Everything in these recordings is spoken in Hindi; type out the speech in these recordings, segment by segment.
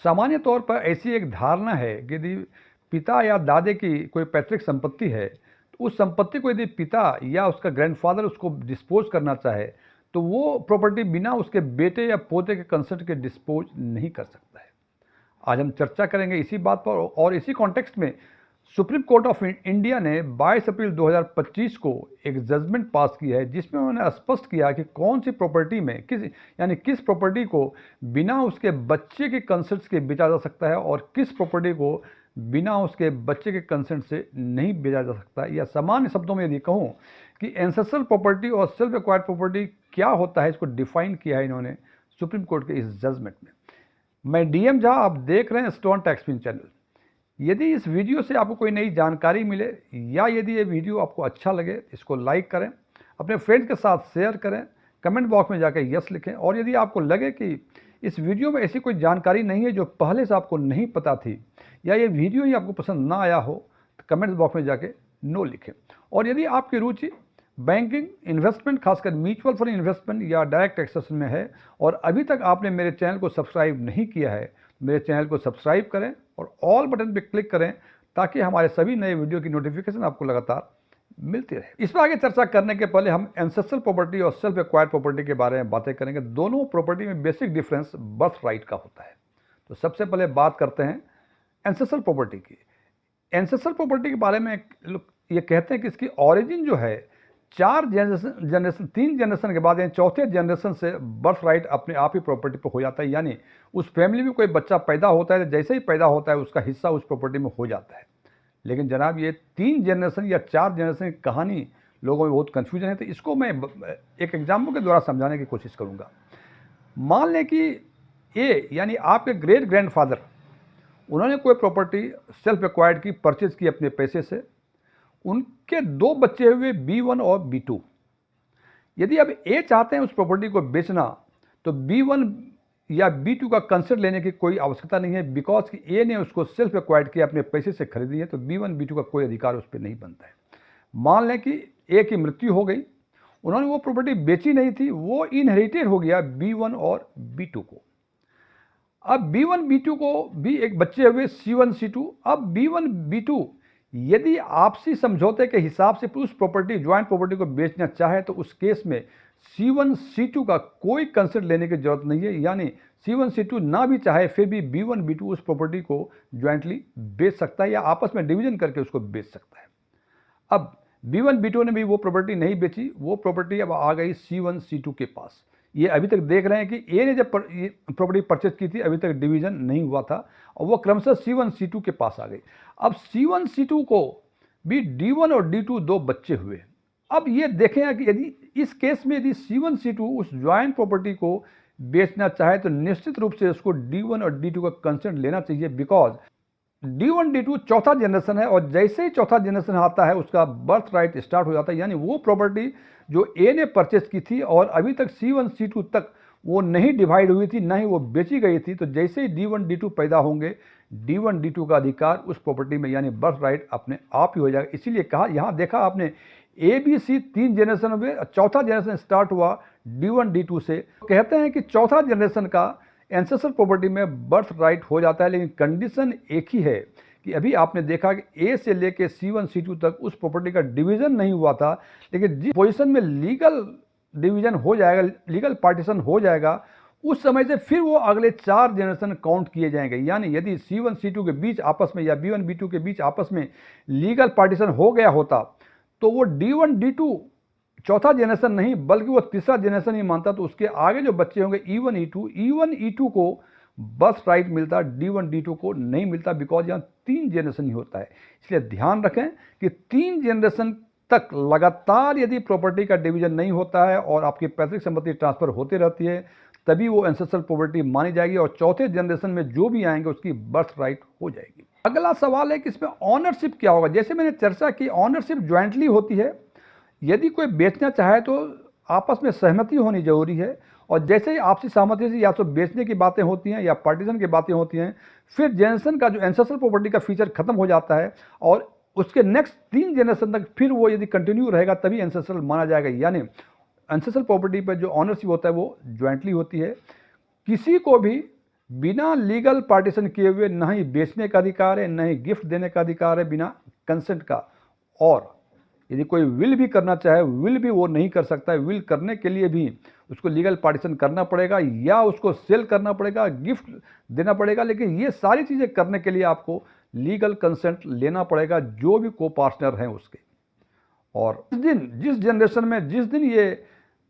सामान्य तौर पर ऐसी एक धारणा है कि यदि पिता या दादे की कोई पैतृक संपत्ति है तो उस संपत्ति को यदि पिता या उसका ग्रैंडफादर उसको डिस्पोज करना चाहे तो वो प्रॉपर्टी बिना उसके बेटे या पोते के कंसेंट के डिस्पोज नहीं कर सकता है। आज हम चर्चा करेंगे इसी बात पर और इसी कॉन्टेक्स्ट में सुप्रीम कोर्ट ऑफ इंडिया ने 22 अप्रैल 2025 को एक जजमेंट पास किया है जिसमें उन्होंने स्पष्ट किया कि कौन सी प्रॉपर्टी में किस प्रॉपर्टी को बिना उसके बच्चे के कंसेंट के बेचा जा सकता है और किस प्रॉपर्टी को बिना उसके बच्चे के कंसेंट से नहीं बेचा जा सकता। या सामान्य शब्दों में यदि कहूँ कि एंसेस्ट्रल प्रॉपर्टी और सेल्फ एक्वायर्ड प्रॉपर्टी क्या होता है, इसको डिफाइन किया है इन्होंने सुप्रीम कोर्ट के इस जजमेंट में। मैं डीएम झा, आप देख रहे हैं स्टोन टैक्सपिन चैनल। यदि इस वीडियो से आपको कोई नई जानकारी मिले या यदि ये वीडियो आपको अच्छा लगे, इसको लाइक करें, अपने फ्रेंड्स के साथ शेयर करें, कमेंट बॉक्स में जाकर यस लिखें। और यदि आपको लगे कि इस वीडियो में ऐसी कोई जानकारी नहीं है जो पहले से आपको नहीं पता थी या ये वीडियो ही आपको पसंद ना आया हो तो कमेंट बॉक्स में जाके नो लिखें। और यदि आपकी रुचि बैंकिंग, इन्वेस्टमेंट, खासकर म्यूचुअल फंड इन्वेस्टमेंट या डायरेक्ट टैक्सेशन में है और अभी तक आपने मेरे चैनल को सब्सक्राइब नहीं किया है, मेरे चैनल को सब्सक्राइब करें और ऑल बटन पर क्लिक करें ताकि हमारे सभी नए वीडियो की नोटिफिकेशन आपको लगातार मिलती रहे। इस पर आगे चर्चा करने के पहले हम एंसेस्ट्रल प्रॉपर्टी और सेल्फ एक्वायर्ड प्रॉपर्टी के बारे में बातें करेंगे। दोनों प्रॉपर्टी में बेसिक डिफरेंस बर्थ राइट का होता है। तो सबसे पहले बात करते हैं एंसेस्ट्रल प्रॉपर्टी की। एंसेस्ट्रल प्रॉपर्टी के बारे में लोग ये कहते हैं कि इसकी ऑरिजिन जो है 3 जनरेशन के बाद यानी चौथे जनरेशन से बर्थ राइट अपने आप ही प्रॉपर्टी पर हो जाता है। यानी उस फैमिली में कोई बच्चा पैदा होता है, जैसे ही पैदा होता है उसका हिस्सा उस प्रॉपर्टी में हो जाता है। लेकिन जनाब, ये 3 जनरेशन या 4 जनरेशन की कहानी लोगों में बहुत कन्फ्यूजन है, तो इसको मैं एक एग्जाम्पल के द्वारा समझाने की कोशिश करूँगा। मान लें कि ए यानी आपके ग्रेट ग्रैंडफादर, उन्होंने कोई प्रॉपर्टी सेल्फ एक्वायर्ड की, परचेज की अपने पैसे से। उनके 2 बच्चे हुए B1 और B2। यदि अब ए चाहते हैं उस प्रॉपर्टी को बेचना तो B1 या B2 का कंसेंट लेने की कोई आवश्यकता नहीं है, बिकॉज कि ए ने उसको सेल्फ एक्वायर्ड किया, अपने पैसे से खरीदी है, तो B1 B2 का कोई अधिकार उस पर नहीं बनता है। मान लें कि ए की मृत्यु हो गई, उन्होंने वो प्रॉपर्टी बेची नहीं थी, वो इनहेरिटेड हो गया B1 और B2 को। अब B1 B2 को भी एक बच्चे हुए C1 C2। अब B1 B2 यदि आपसी समझौते के हिसाब से उस प्रॉपर्टी, ज्वाइंट प्रॉपर्टी को बेचना चाहे तो उस केस में C1 C2 का कोई कंसेंट लेने की जरूरत नहीं है। यानी C1 C2 ना भी चाहे फिर भी B1 B2 उस प्रॉपर्टी को ज्वाइंटली बेच सकता है या आपस में डिवीजन करके उसको बेच सकता है। अब B1 B2 ने भी वो प्रॉपर्टी नहीं बेची, वो प्रॉपर्टी अब आ गई C1 C2 के पास। ये अभी तक देख रहे हैं कि ए ने जब प्रॉपर्टी परचेज की थी अभी तक डिवीजन नहीं हुआ था और वो क्रमशः C1 C2 के पास आ गई। अब C1 C2 को भी D1 और D2 2 बच्चे हुए। अब ये देखें कि यदि इस केस में यदि C1 C2 उस ज्वाइंट प्रॉपर्टी को बेचना चाहे तो निश्चित रूप से उसको D1 और D2 का कंसेंट लेना चाहिए, बिकॉज D1 D2 चौथा जनरेशन है और जैसे ही चौथा जनरेशन आता है उसका बर्थ राइट स्टार्ट हो जाता है। यानी वो प्रॉपर्टी जो ए ने परचेज की थी और अभी तक C1 C2 तक वो नहीं डिवाइड हुई थी, ना ही वो बेची गई थी, तो जैसे ही D1 D2 पैदा होंगे D1 D2 का अधिकार उस प्रॉपर्टी में यानी बर्थ राइट अपने आप ही हो जाएगा। इसीलिए कहा, यहाँ देखा आपने ABC 3 जनरेशन में, चौथा जनरेशन स्टार्ट हुआ D1 D2 से। कहते हैं कि चौथा जनरेशन का एंसेस्ट्रल प्रॉपर्टी में बर्थ राइट हो जाता है, लेकिन कंडीशन एक ही है कि अभी आपने देखा कि ए से लेके C1 C2 तक उस प्रॉपर्टी का डिवीजन नहीं हुआ था, लेकिन जिस पोजीशन में लीगल डिवीजन हो जाएगा, लीगल पार्टीशन हो जाएगा, उस समय से फिर वो अगले 4 जनरेशन काउंट किए जाएंगे। यानी यदि C1 C2 के बीच आपस में या B1 B2 के बीच आपस में लीगल पार्टीशन हो गया होता तो वो D1 D2 चौथा जनरेशन नहीं बल्कि वो तीसरा जनरेशन ही मानता, तो उसके आगे जो बच्चे होंगे E1 E2 को बर्थ राइट मिलता, D1 D2 को नहीं मिलता, बिकॉज यहाँ 3 जनरेशन ही होता है। इसलिए ध्यान रखें कि 3 जनरेशन तक लगातार यदि प्रॉपर्टी का डिवीजन नहीं होता है और आपकी पैतृक संपत्ति ट्रांसफर होती रहती है तभी वो एंसेस्ट्रल प्रॉपर्टी मानी जाएगी और चौथे जनरेशन में जो भी आएंगे उसकी बर्थ राइट हो जाएगी। अगला सवाल है कि इसमें ऑनरशिप क्या होगा। जैसे मैंने चर्चा की, ऑनरशिप ज्वाइंटली होती है। यदि कोई बेचना चाहे तो आपस में सहमति होनी जरूरी है और जैसे ही आपसी सहमति से या तो बेचने की बातें होती हैं या पार्टीशन की बातें होती हैं, फिर जनरेशन का जो एंसेस्ट्रल प्रॉपर्टी का फीचर खत्म हो जाता है और उसके नेक्स्ट 3 जनरेशन तक फिर वो यदि कंटिन्यू रहेगा तभी एंसेस्ट्रल माना जाएगा। यानी एंसेस्ट्रल प्रॉपर्टी पर जो ऑनरशिप होता है वो ज्वाइंटली होती है। किसी को भी बिना लीगल पार्टीशन किए हुए न ही बेचने का अधिकार है, न ही गिफ्ट देने का अधिकार है बिना कंसेंट का। और यदि कोई विल भी करना चाहे, विल भी वो नहीं कर सकता है। विल करने के लिए भी उसको लीगल पार्टीशन करना पड़ेगा या उसको सेल करना पड़ेगा, गिफ्ट देना पड़ेगा। लेकिन ये सारी चीज़ें करने के लिए आपको लीगल कंसेंट लेना पड़ेगा जो भी को पार्टनर हैं उसके। और जिस जनरेशन में जिस दिन ये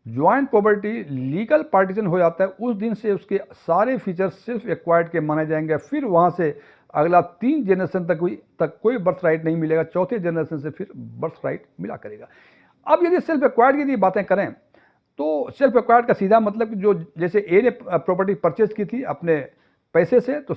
ज्वाइंट प्रॉपर्टी लीगल पार्टीशन हो जाता है, उस दिन से उसके सारे फीचर्स सेल्फ एक्वायर्ड के माने जाएंगे। फिर वहाँ से अगला 3 जनरेशन तक कोई बर्थ राइट नहीं मिलेगा। चौथे जनरेशन से फिर बर्थ राइट मिला करेगा। अब यदि सेल्फ एक्वायर्ड की यदि बातें करें तो सेल्फ एक्वायर्ड का सीधा मतलब जो जैसे ए ने प्रॉपर्टी परचेज की थी अपने पैसे से, तो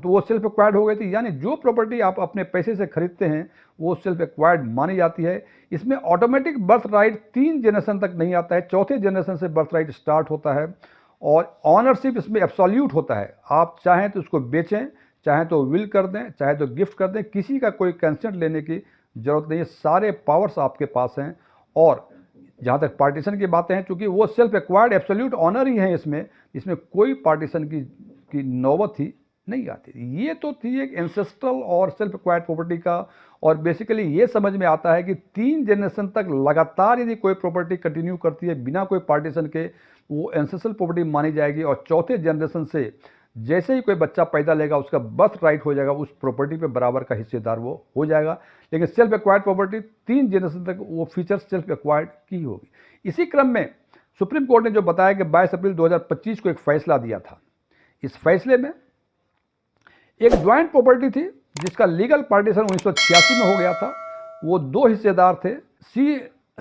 वो सेल्फ एक्वायर्ड हो गई थी। यानी जो प्रॉपर्टी आप अपने पैसे से खरीदते हैं वो सेल्फ एक्वायर्ड मानी जाती है। इसमें ऑटोमेटिक बर्थ राइट 3 जनरेशन तक नहीं आता है, चौथे जनरेशन से बर्थ राइट स्टार्ट होता है। और ऑनरशिप इसमें एब्सोल्यूट होता है। आप चाहें तो उसको बेचें, चाहें तो विल कर दें, चाहे तो गिफ्ट कर दें, किसी का कोई कंसेंट लेने की जरूरत नहीं है। सारे पावर्स आपके पास हैं। और जहाँ तक पार्टीशन की बातें हैं, चूंकि वो सेल्फ एक्वायर्ड एब्सोल्यूट ऑनर ही हैं, इसमें कोई पार्टीशन की नौबत ही नहीं आती। ये तो थी एक एंसेस्ट्रल और सेल्फ एक्वायर्ड प्रॉपर्टी का। और बेसिकली ये समझ में आता है कि 3 जनरेशन तक लगातार यदि कोई प्रॉपर्टी कंटिन्यू करती है बिना कोई पार्टीशन के, वो एंसेस्ट्रल प्रॉपर्टी मानी जाएगी। और चौथे जनरेशन से जैसे ही कोई बच्चा पैदा लेगा उसका बर्थ राइट हो जाएगा, उस प्रॉपर्टी पे बराबर का हिस्सेदार वो हो जाएगा। लेकिन सेल्फ एक्वायर्ड प्रॉपर्टी 3 जनरेशन तक वो फीचर सेल्फ एक्वायर्ड की होगी। इसी क्रम में सुप्रीम कोर्ट ने जो बताया कि 22 अप्रैल 2025 को एक फैसला दिया था। इस फैसले में एक ज्वाइंट प्रॉपर्टी थी जिसका लीगल पार्टीशन 1986 में हो गया था। वो 2 हिस्सेदार थे, सी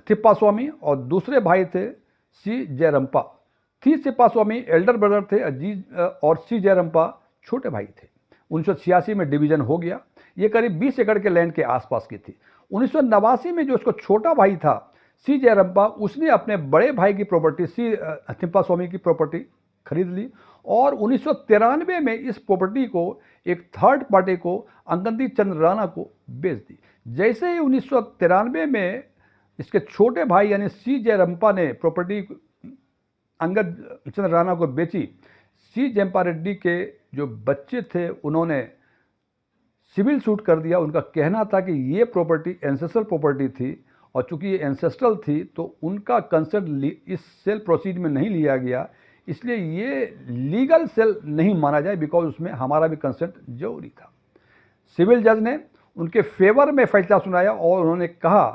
थिप्पास्वामी और दूसरे भाई थे सी जयरंपा। थी थिप्पास्वामी एल्डर ब्रदर थे अजीज और सी जयरंपा छोटे भाई थे। 1986 में डिवीजन हो गया। ये करीब 20 एकड़ के लैंड के आसपास की थी। 1989 में जो उसको छोटा भाई था सी जयरंपा, उसने अपने बड़े भाई की प्रॉपर्टी सी थिप्पास्वामी की प्रॉपर्टी खरीद ली। और 1993 में इस प्रॉपर्टी को एक थर्ड पार्टी को अंगदी चंद्र राणा को बेच दी। जैसे ही 1993 में इसके छोटे भाई यानी सी जयरंपा ने प्रॉपर्टी अंगद चंद्र राणा को बेची, सी जयंपा रेड्डी के जो बच्चे थे उन्होंने सिविल सूट कर दिया। उनका कहना था कि ये प्रॉपर्टी एंसेस्ट्रल प्रॉपर्टी थी और चूंकि ये एंसेस्ट्रल थी तो उनका कंसेंट इस सेल प्रोसीड में नहीं लिया गया, इसलिए ये लीगल सेल नहीं माना जाए, बिकॉज उसमें हमारा भी कंसेंट जरूरी था। सिविल जज ने उनके फेवर में फैसला सुनाया और उन्होंने कहा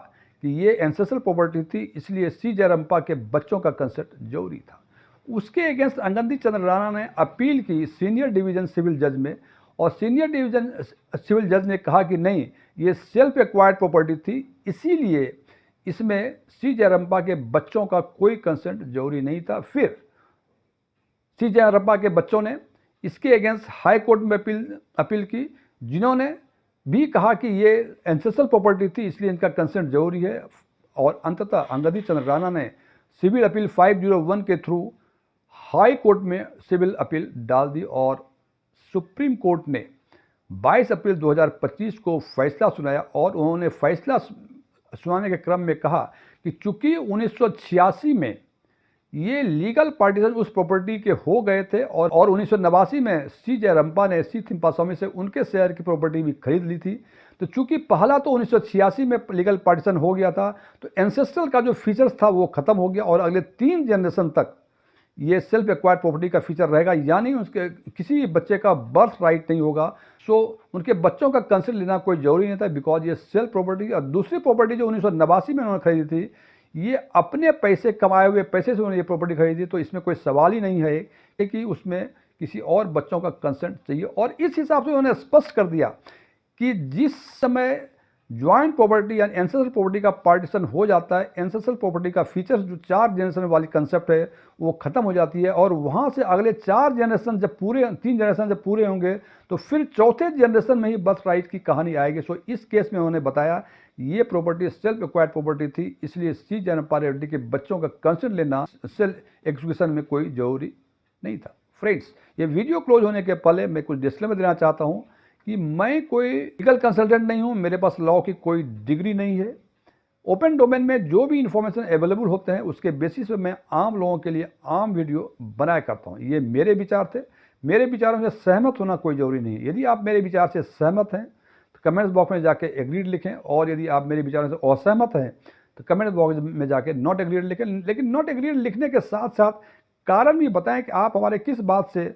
कि ये एंसेस्ट्रल प्रॉपर्टी थी, इसलिए सी जयरंपा के बच्चों का कंसेंट जरूरी था। उसके अगेंस्ट अंगदी चंद्र राणा ने अपील की सीनियर डिवीजन सिविल जज में, और सीनियर डिवीजन सिविल जज ने कहा कि नहीं, ये सेल्फ एक्वायर्ड प्रॉपर्टी थी, इसीलिए इसमें सी जयरंपा के बच्चों का कोई कंसेंट जरूरी नहीं था। फिर सी जयरंपा के बच्चों ने इसके अगेंस्ट हाई कोर्ट में अपील की, जिन्होंने भी कहा कि ये एंसेस्ट्रल प्रॉपर्टी थी इसलिए इनका कंसेंट जरूरी है। और अंततः अंगदी चंद्र राणा ने सिविल अपील 501 के थ्रू हाई कोर्ट में सिविल अपील डाल दी और सुप्रीम कोर्ट ने 22 अप्रैल 2025 को फैसला सुनाया। और उन्होंने फैसला सुनाने के क्रम में कहा कि चूंकि 1986 में ये लीगल पार्टीशन उस प्रॉपर्टी के हो गए थे और 1989 में सी जयरंपा ने सी थिप्पास्वामी से उनके शेयर की प्रॉपर्टी भी खरीद ली थी, तो चूंकि पहला तो 1986 में लीगल पार्टीशन हो गया था, तो एंसेस्ट्रल का जो फीचर्स था वो खत्म हो गया और अगले 3 जनरेशन तक ये सेल्फ एक्वायर्ड प्रॉपर्टी का फीचर रहेगा, यानी उसके किसी बच्चे का बर्थ राइट नहीं होगा। सो उनके बच्चों का कंसेंट लेना कोई जरूरी नहीं था, बिकॉज ये सेल्फ प्रॉपर्टी। और दूसरी प्रॉपर्टी जो 1989 में उन्होंने खरीदी थी, ये अपने पैसे कमाए हुए पैसे से उन्होंने ये प्रॉपर्टी खरीदी, तो इसमें कोई सवाल ही नहीं है कि उसमें किसी और बच्चों का कंसेंट चाहिए। और इस हिसाब से उन्होंने स्पष्ट कर दिया कि जिस समय ज्वाइंट प्रॉपर्टी यानी एंसेस्ट्रल प्रॉपर्टी का पार्टीशन हो जाता है, एंसेस्ट्रल प्रॉपर्टी का फीचर्स जो 4 जनरेशन वाली कंसेप्ट है वो खत्म हो जाती है। और वहाँ से अगले 3 जनरेशन जब पूरे होंगे तो फिर चौथे जनरेशन में ही बर्थ राइट की कहानी आएगी। सो इस केस में उन्होंने बताया ये प्रॉपर्टी सेल्फ एक्वायर्ड प्रॉपर्टी थी, इसलिए सी जयरंपा रेड्डी के बच्चों का कंसेंट लेना सेल एक्विजिशन में कोई जरूरी नहीं था। फ्रेंड्स, ये वीडियो क्लोज होने के पहले मैं कुछ डिस्क्लेमर देना चाहता हूँ कि मैं कोई लीगल कंसल्टेंट नहीं हूँ, मेरे पास लॉ की कोई डिग्री नहीं है। ओपन डोमेन में जो भी इंफॉर्मेशन अवेलेबल होते हैं उसके बेसिस पे मैं आम लोगों के लिए आम वीडियो बनाया करता हूँ। ये मेरे विचार थे, मेरे विचारों से सहमत होना कोई ज़रूरी नहीं है। यदि आप मेरे विचार से सहमत हैं तो कमेंट्स बॉक्स में जाके एग्रीड लिखें, और यदि आप मेरे विचारों से असहमत हैं तो कमेंट बॉक्स में जाके नॉट एग्रीड लिखें। लेकिन नॉट एग्रीड लिखने के साथ साथ कारण भी बताएं कि आप हमारे किस बात से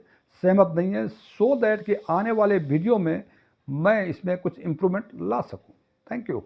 सहमत नहीं है, सो दैट कि आने वाले वीडियो में मैं इसमें कुछ इम्प्रूवमेंट ला सकूं। Thank you.